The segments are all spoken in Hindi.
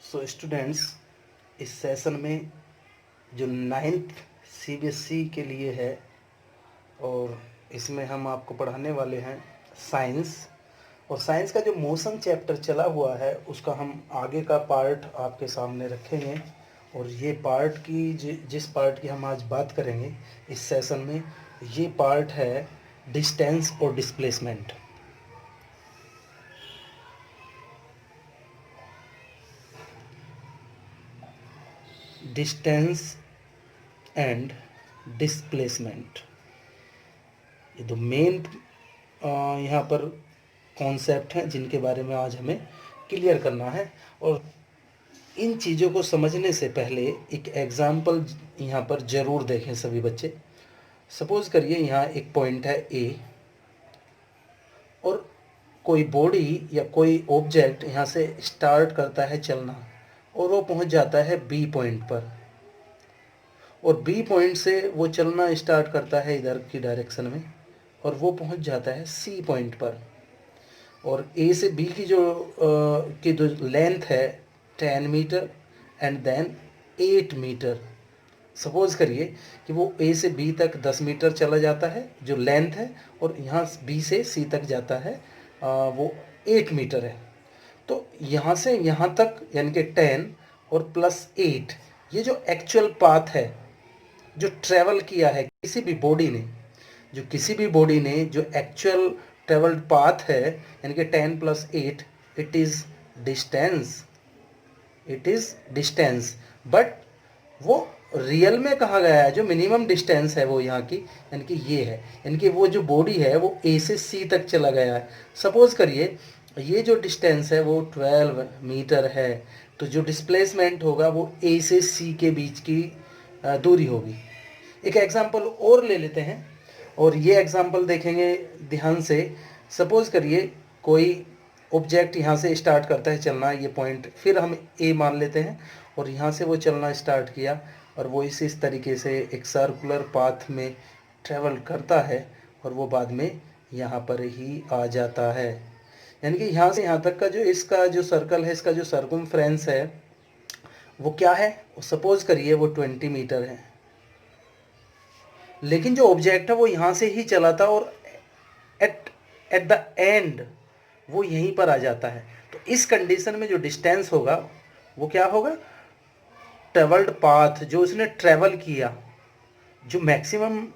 सो स्टूडेंट्स, इस सेशन में जो 9th CBSE के लिए है और इसमें हम आपको पढ़ाने वाले हैं साइंस। और साइंस का जो मोशन चैप्टर चला हुआ है उसका हम आगे का पार्ट आपके सामने रखेंगे। और ये पार्ट की जिस पार्ट की हम आज बात करेंगे इस सेशन में, ये पार्ट है डिस्टेंस और डिस्प्लेसमेंट। डिस्टेंस एंड डिस्प्लेसमेंट, ये दो मेन यहाँ पर कॉन्सेप्ट हैं जिनके बारे में आज हमें क्लियर करना है। और इन चीज़ों को समझने से पहले एक एग्जाम्पल यहाँ पर ज़रूर देखें सभी बच्चे। सपोज़ करिए यहाँ एक पॉइंट है ए और कोई बॉडी या कोई ऑब्जेक्ट यहाँ से स्टार्ट करता है चलना और वो पहुँच जाता है बी पॉइंट पर। और बी पॉइंट से वो चलना स्टार्ट करता है इधर की डायरेक्शन में और वो पहुँच जाता है सी पॉइंट पर। और ए से बी की जो लेंथ है 10 metre and then 8 metre. Suppose करिए कि वो ए से बी तक 10 मीटर चला जाता है जो लेंथ है, और यहाँ बी से सी तक जाता है वो 8 मीटर है। तो यहाँ से यहाँ तक यानी कि 10 और प्लस 8, ये जो एक्चुअल पाथ है जो ट्रैवल किया है किसी भी बॉडी ने, जो एक्चुअल ट्रेवल्ड पाथ है यानी कि 10 plus 8, it is distance. But वो रियल में कहा गया है, जो मिनिमम डिस्टेंस है वो यहाँ की यानी कि ये है, यानी कि वो जो बॉडी है वो ए से सी तक चला गया है। सपोज़ करिए ये जो डिस्टेंस है वो 12 मीटर है, तो जो डिस्प्लेसमेंट होगा वो ए से सी के बीच की दूरी होगी। एक एग्जांपल और ले लेते हैं और ये एग्जांपल देखेंगे ध्यान से। सपोज़ करिए कोई ऑब्जेक्ट यहाँ से स्टार्ट करता है चलना, ये पॉइंट फिर हम ए मान लेते हैं, और यहाँ से वो चलना स्टार्ट किया और वो इस तरीके से एक सर्कुलर पाथ में ट्रेवल करता है और वो बाद में यहाँ पर ही आ जाता है। यानी कि यहाँ से यहाँ तक का जो इसका जो सर्कल है, इसका जो सर्कमफ्रेंस है वो क्या है, सपोज़ करिए वो 20 मीटर है। लेकिन जो ऑब्जेक्ट है वो यहाँ से ही चला था और एट द एंड वो यहीं पर आ जाता है। तो इस कंडीशन में जो डिस्टेंस होगा वो क्या होगा, ट्रेवल्ड पाथ जो उसने ट्रेवल किया, जो मैक्सिमम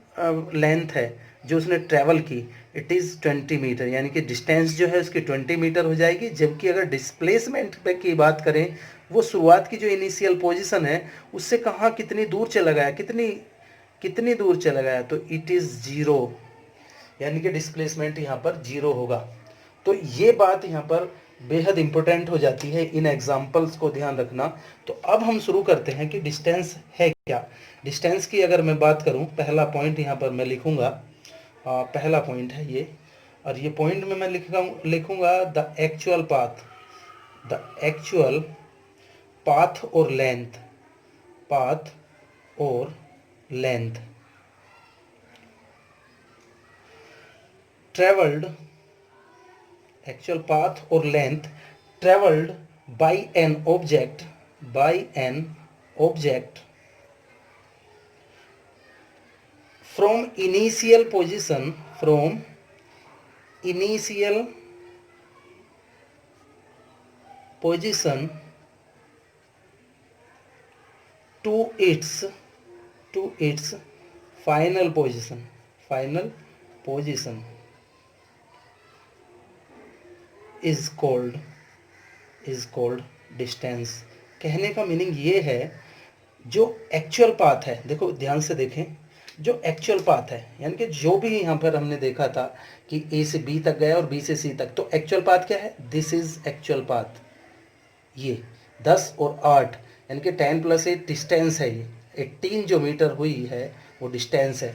लेंथ है जो उसने ट्रेवल की, इट इज़ 20 मीटर, यानी कि डिस्टेंस जो है उसकी 20 मीटर हो जाएगी। जबकि अगर डिस्प्लेसमेंट पे की बात करें, वो शुरुआत की जो इनिशियल पोजीशन है उससे कहाँ कितनी दूर चला गया, कितनी दूर चला गया, तो इट इज़ 0, यानी कि डिस्प्लेसमेंट यहाँ पर 0 होगा। तो ये बात यहाँ पर बेहद इंपॉर्टेंट हो जाती है, इन एग्जाम्पल्स को ध्यान रखना। तो अब हम शुरू करते हैं कि डिस्टेंस है क्या। डिस्टेंस की अगर मैं बात करूँ, पहला पॉइंट यहाँ पर मैं लिखूँगा, पहला पॉइंट है ये, और ये पॉइंट में मैं लिखूँगा द एक्चुअल पाथ और लेंथ ट्रेवल्ड, एक्चुअल पाथ और length travelled by an object from initial position to its final position is called distance। कहने का मीनिंग ये है, जो एक्चुअल पाथ है, देखो ध्यान से देखें, जो एक्चुअल पाथ है यानी कि जो भी यहाँ पर हमने देखा था कि ए से बी तक गया और बी से सी तक, तो एक्चुअल पाथ क्या है, दिस इज एक्चुअल पाथ। ये 10 और 8 यानी कि 10 प्लस 8 डिस्टेंस है, ये 18 जो मीटर हुई है वो डिस्टेंस है।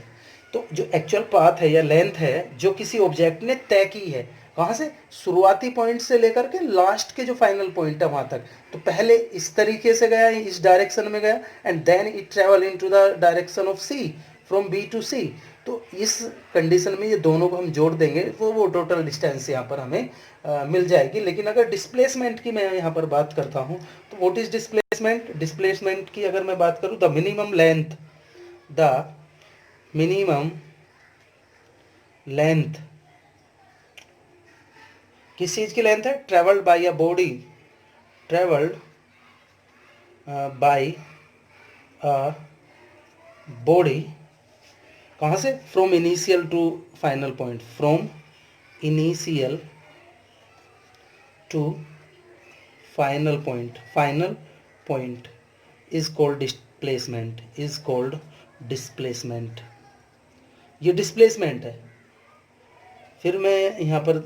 तो जो एक्चुअल पाथ है या लेंथ है जो किसी ऑब्जेक्ट ने तय की है, कहाँ से, शुरुआती पॉइंट से लेकर के लास्ट के जो फाइनल पॉइंट है वहाँ तक। तो पहले इस तरीके से गया, इस डायरेक्शन में गया, and then it travel into the direction of C, from B to C. तो इस कंडीशन में ये दोनों को हम जोड़ देंगे तो वो टोटल डिस्टेंस यहाँ पर हमें मिल जाएगी। लेकिन अगर डिस्प्लेसमेंट की मैं यहाँ पर बात करता हूँ तो व्हाट इज डिस्प्लेसमेंट, डिस्प्लेसमेंट की अगर मैं बात करूँ, द मिनिमम लेंथ किस चीज़ की लेंथ है, travelled by a body, travelled by a body, कहाँ से, from initial to final point, from initial to final point is called displacement, ये डिस्प्लेसमेंट है। फिर मैं यहाँ पर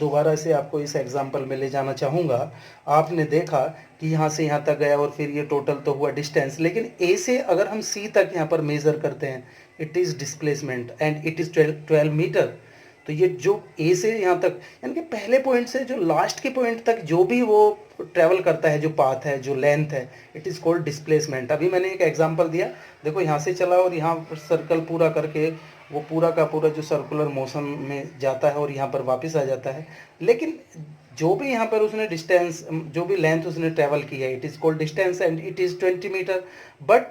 दोबारा से आपको इस एग्जांपल में ले जाना चाहूँगा। आपने देखा कि यहाँ से यहाँ तक गया और फिर ये टोटल तो हुआ डिस्टेंस, लेकिन ए से अगर हम सी तक यहाँ पर मेज़र करते हैं, it is displacement and it is 12 metre. तो ये जो ए से यहाँ तक, यानी कि पहले पॉइंट से जो लास्ट के पॉइंट तक जो भी वो ट्रैवल करता है, जो पाथ है, जो लेंथ है, इट इज़ कॉल्ड डिस्प्लेसमेंट। अभी मैंने एक एग्जांपल दिया, देखो यहाँ से चला और यहाँ पर सर्कल पूरा करके वो पूरा का पूरा जो सर्कुलर मोशन में जाता है और यहाँ पर वापस आ जाता है। लेकिन जो भी यहाँ पर उसने डिस्टेंस, जो भी लेंथ उसने ट्रैवल की है, it is called distance and it is 20 metre, but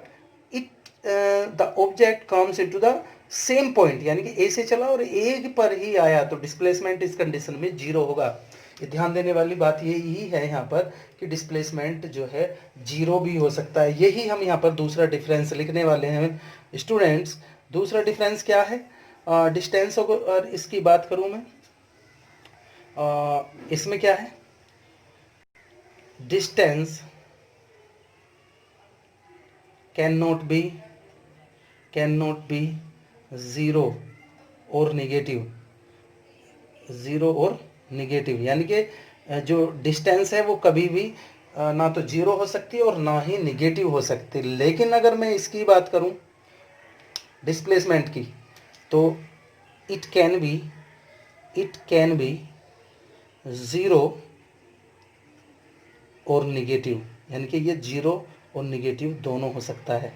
it the object comes into the same point, यानी कि ए से चला और ए पर ही आया, तो डिस्प्लेसमेंट इस कंडीशन में 0 होगा। ये ध्यान देने वाली बात यही है यहाँ पर कि डिस्प्लेसमेंट जो है 0 भी हो सकता है। यही हम यहाँ पर दूसरा डिफरेंस लिखने वाले हैं स्टूडेंट्स। दूसरा डिफरेंस क्या है, डिस्टेंस और इसकी बात करूँ मैं, इसमें क्या है, डिस्टेंस कैन नॉट बी 0 और नेगेटिव, यानी कि जो डिस्टेंस है वो कभी भी ना तो 0 हो सकती है और ना ही नेगेटिव हो सकती। लेकिन अगर मैं इसकी बात करूं डिस्प्लेसमेंट की, तो इट कैन बी 0 और नेगेटिव, यानी कि ये 0 और नेगेटिव दोनों हो सकता है।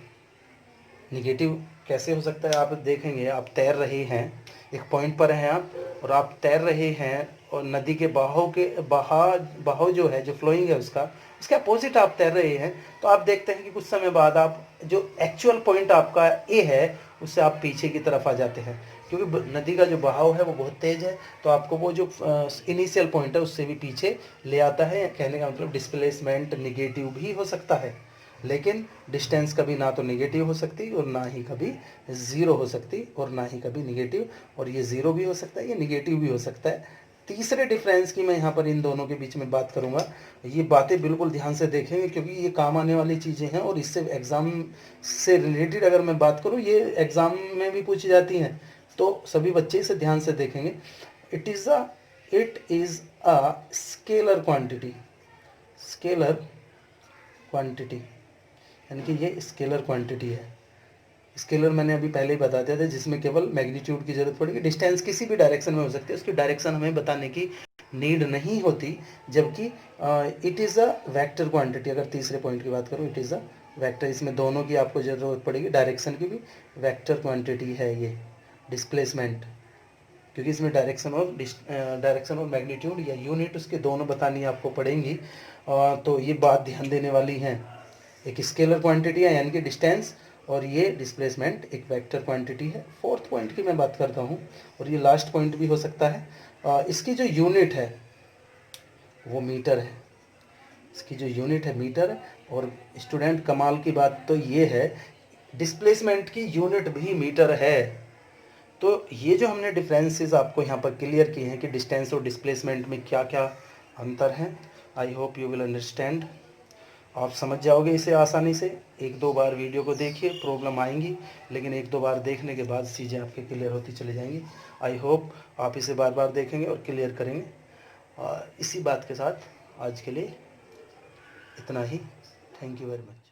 नेगेटिव कैसे हो सकता है, आप देखेंगे, आप तैर रहे हैं, एक पॉइंट पर हैं आप और आप तैर रहे हैं और नदी के बहाव जो है, जो फ्लोइंग है उसके अपोजिट आप तैर रहे हैं, तो आप देखते हैं कि कुछ समय बाद आप जो एक्चुअल पॉइंट आपका ए है उससे आप पीछे की तरफ आ जाते हैं, क्योंकि नदी का जो बहाव है वो बहुत तेज़ है, तो आपको वो जो इनिशियल पॉइंट है उससे भी पीछे ले आता है। कहने का मतलब डिस्प्लेसमेंट नेगेटिव भी हो सकता है, लेकिन डिस्टेंस कभी ना तो नेगेटिव हो सकती और ना ही कभी 0 हो सकती और ना ही कभी नेगेटिव, और ये 0 भी हो सकता है, ये नेगेटिव भी हो सकता है। तीसरे डिफरेंस की मैं यहाँ पर इन दोनों के बीच में बात करूँगा। ये बातें बिल्कुल ध्यान से देखेंगे क्योंकि ये काम आने वाली चीज़ें हैं और इससे एग्ज़ाम से रिलेटेड अगर मैं बात करूँ, ये एग्ज़ाम में भी पूछी जाती हैं, तो सभी बच्चे इसे ध्यान से देखेंगे। It is a scalar quantity, यानी कि ये स्केलर क्वांटिटी है। स्केलर मैंने अभी पहले ही बता दिया था, जिसमें केवल मैग्नीट्यूड की जरूरत पड़ेगी। डिस्टेंस किसी भी डायरेक्शन में हो सकती है, उसकी डायरेक्शन हमें बताने की नीड नहीं होती, जबकि it is a vector quantity. अगर तीसरे पॉइंट की बात करूँ, इट इज़ अ वेक्टर, इसमें दोनों की आपको ज़रूरत पड़ेगी, डायरेक्शन की भी। वेक्टर क्वांटिटी है ये डिस्प्लेसमेंट, क्योंकि इसमें डायरेक्शन और मैग्नीट्यूड या यूनिट उसके दोनों बतानी आपको पड़ेंगी। तो ये बात ध्यान देने वाली है। एक स्केलर क्वांटिटी है यानी कि डिस्टेंस, और ये डिस्प्लेसमेंट एक वेक्टर क्वांटिटी है। फोर्थ पॉइंट की मैं बात करता हूँ और ये लास्ट पॉइंट भी हो सकता है। इसकी जो यूनिट है वो मीटर है, इसकी जो यूनिट है मीटर। और स्टूडेंट कमाल की बात तो ये है, डिस्प्लेसमेंट की यूनिट भी मीटर है। तो ये जो हमने डिफरेंसेस आपको यहाँ पर क्लियर किए हैं कि डिस्टेंस और डिस्प्लेसमेंट में क्या क्या अंतर हैं, I hope you will understand. आप समझ जाओगे इसे आसानी से। एक दो बार वीडियो को देखिए, प्रॉब्लम आएंगी, लेकिन एक दो बार देखने के बाद चीज़ें आपके क्लियर होती चली जाएंगी। आई होप आप इसे बार बार देखेंगे और क्लियर करेंगे। इसी बात के साथ आज के लिए इतना ही। Thank you very much.